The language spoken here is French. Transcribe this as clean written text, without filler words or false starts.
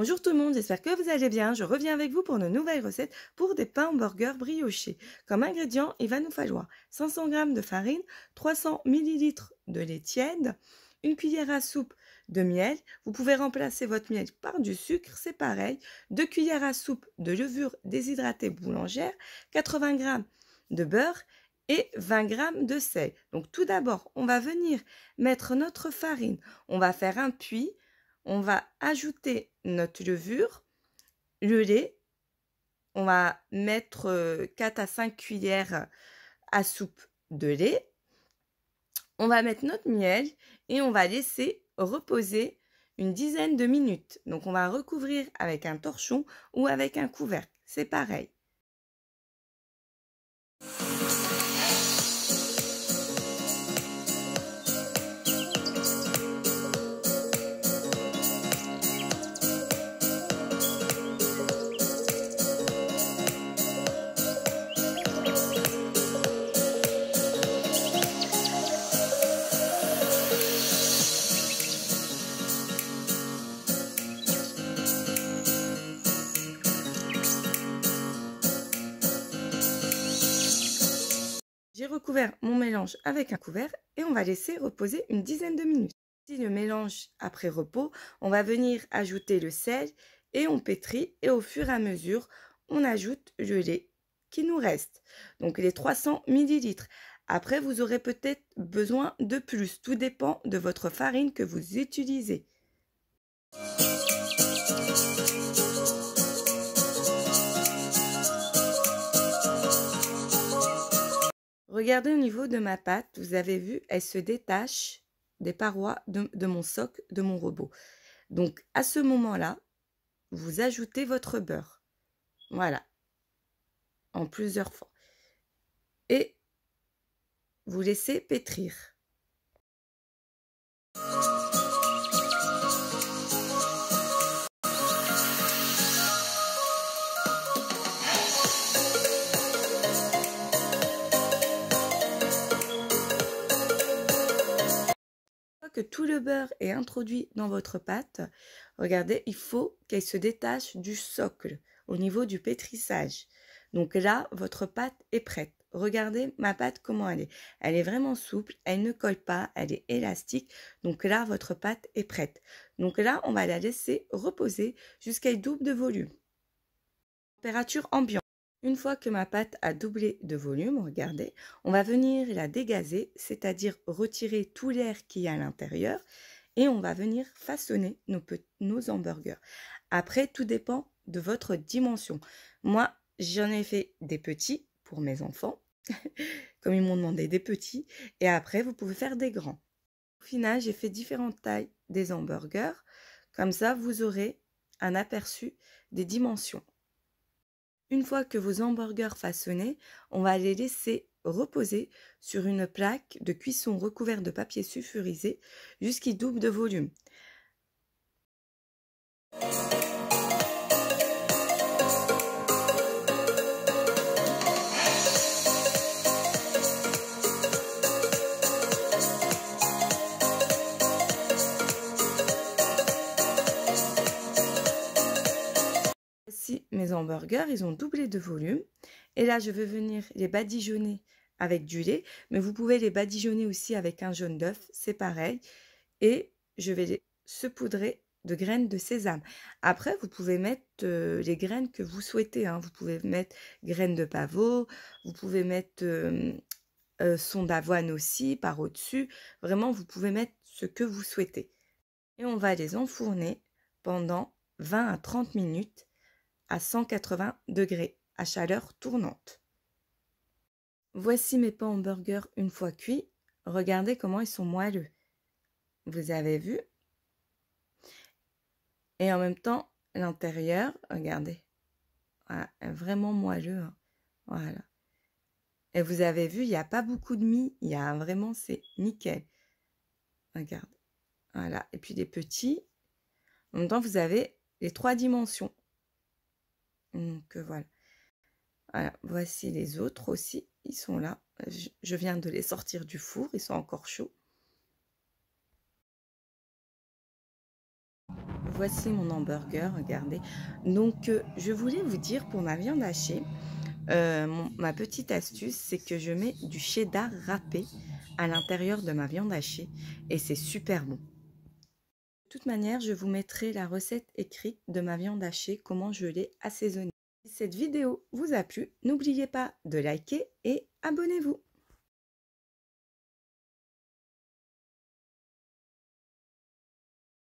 Bonjour tout le monde, j'espère que vous allez bien. Je reviens avec vous pour une nouvelle recette pour des pains burgers briochés. Comme ingrédient, il va nous falloir 500 g de farine, 300 ml de lait tiède, une cuillère à soupe de miel. Vous pouvez remplacer votre miel par du sucre, c'est pareil. 2 cuillères à soupe de levure déshydratée boulangère, 80 g de beurre et 20 g de sel. Donc tout d'abord, on va venir mettre notre farine. On va faire un puits. On va ajouter notre levure, le lait. On va mettre 4 à 5 cuillères à soupe de lait. On va mettre notre miel et on va laisser reposer une dizaine de minutes. Donc on va recouvrir avec un torchon ou avec un couvercle. C'est pareil. J'ai recouvert mon mélange avec un couvercle et on va laisser reposer une dizaine de minutes. Si le mélange après repos, on va venir ajouter le sel et on pétrit et au fur et à mesure, on ajoute le lait qui nous reste. Donc les 300 ml. Après, vous aurez peut-être besoin de plus. Tout dépend de votre farine que vous utilisez. Regardez au niveau de ma pâte, vous avez vu, elle se détache des parois de mon socle, de mon robot. Donc à ce moment-là, vous ajoutez votre beurre. Voilà. En plusieurs fois. Et vous laissez pétrir. Que tout le beurre est introduit dans votre pâte, regardez, il faut qu'elle se détache du socle au niveau du pétrissage. Donc là, votre pâte est prête. Regardez ma pâte comment elle est. Elle est vraiment souple, elle ne colle pas, elle est élastique. Donc là, votre pâte est prête. Donc là, on va la laisser reposer jusqu'à qu'elle double de volume. Température ambiante. Une fois que ma pâte a doublé de volume, regardez, on va venir la dégazer, c'est-à-dire retirer tout l'air qui est à l'intérieur et on va venir façonner nos hamburgers. Après, tout dépend de votre dimension. Moi, j'en ai fait des petits pour mes enfants, comme ils m'ont demandé des petits, et après, vous pouvez faire des grands. Au final, j'ai fait différentes tailles des hamburgers, comme ça, vous aurez un aperçu des dimensions. Une fois que vos hamburgers façonnés, on va les laisser reposer sur une plaque de cuisson recouverte de papier sulfurisé jusqu'il double de volume. Voici mes hamburgers, ils ont doublé de volume. Et là, je vais venir les badigeonner avec du lait, mais vous pouvez les badigeonner aussi avec un jaune d'œuf, c'est pareil. Et je vais les saupoudrer de graines de sésame. Après, vous pouvez mettre les graines que vous souhaitez. Hein. Vous pouvez mettre graines de pavot, vous pouvez mettre son d'avoine aussi par au-dessus. Vraiment, vous pouvez mettre ce que vous souhaitez. Et on va les enfourner pendant 20 à 30 minutes à 180 degrés à chaleur tournante. Voici mes pains hamburgers une fois cuits. Regardez comment ils sont moelleux. Vous avez vu? Et en même temps, l'intérieur, regardez. Voilà, vraiment moelleux. Hein. Voilà. Et vous avez vu, il n'y a pas beaucoup de mie. Il y a vraiment, c'est nickel. Regarde. Voilà. Et puis des petits. En même temps, vous avez les 3 dimensions. Donc voilà. Voilà. Voici les autres aussi. Ils sont là. Je viens de les sortir du four. Ils sont encore chauds. voici mon hamburger, regardez. Donc, je voulais vous dire pour ma viande hachée, ma petite astuce, c'est que je mets du cheddar râpé à l'intérieur de ma viande hachée et c'est super bon. De toute manière, je vous mettrai la recette écrite de ma viande hachée, comment je l'ai assaisonnée. Si cette vidéo vous a plu, n'oubliez pas de liker et abonnez-vous.